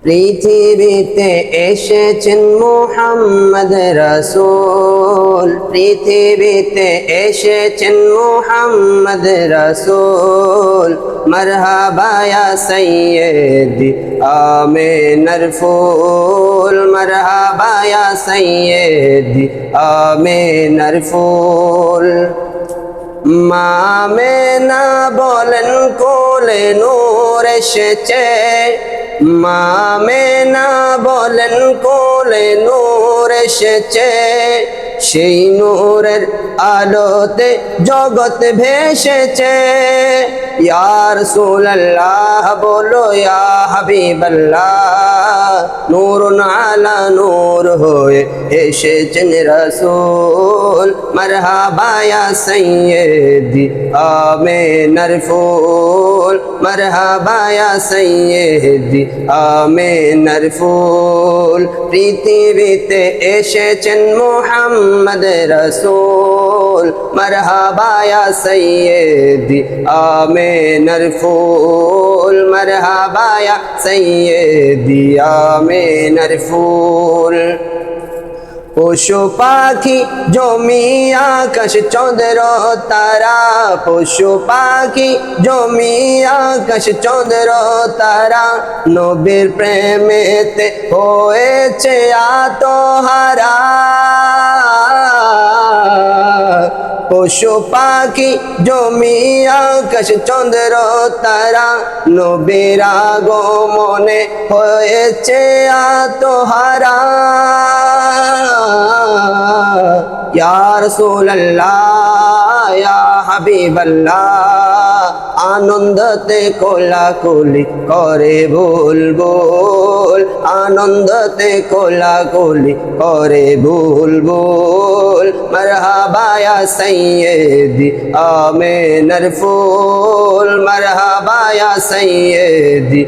পৃথিবীতে এসেছেন মুহাম্মদ রাসূল, পৃথিবীতে এসেছেন মুহাম্মদ রাসূল। মারহাবা ইয়া সাইয়্যিদি আমিনার ফুল, মারহাবা ইয়া সাইয়্যিদি আমিনার ফুল। মা আমেনা বলেন কোলে নূর এসেছে, মা আমেনা বলেন কোলে নূর এসেছে। সেই নূরের আলোতে জগৎ ভেসেছে। ইয়া রাসূলুল্লাহ বলো ইয়া হাবিবাল্লাহ, নূরুন আলা নূর হয়ে এসেছেন রাসূল। মারহাবা ইয়া সাইয়্যিদি আমিনার ফুল, মারহাবা ইয়া সাইয়্যিদি আমিনার ফুল। পৃথিবীতে এসেছেন মুহাম্মদ রাসূল, মারহাবা ইয়া সাইয়্যিদি আমিনার ফুল, মারহাবা ইয়া সাইয়্যিদি আমিনার ফুল। পশু পাখি জমি আকাশ চন্দ্র তারা, পশু পাখি জমি আকাশ চন্দ্র তারা, নবীর প্রেমেতে হয়েছে আত্মহারা। পশু পাখি জমি আকাশ চন্দ্র তারা, নবীর আগমনে হয়েছে আত্মহারা। ইয়া রাসূলুল্লাহ ইয়া হাবিবাল্লাহ, আনন্দতে কোলাকুলি করে বুলবুল, আনন্দতে কোলাকুলি করে বুলবুল। মারহাবা ইয়া সাইয়্যিদি আমিনার ফুল, মারহাবা ইয়া সাইয়্যিদি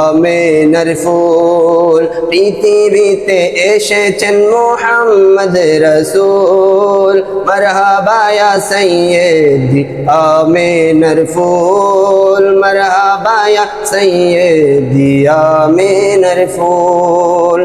আমিনার ফুল। পৃথিবীতে এসেছেন মুহাম্মদ রাসূল, মারহাবা ইয়া সাইয়্যিদি আমিনার ফুল, মারহাবা ইয়া সাইয়্যিদি আমিনার ফুল।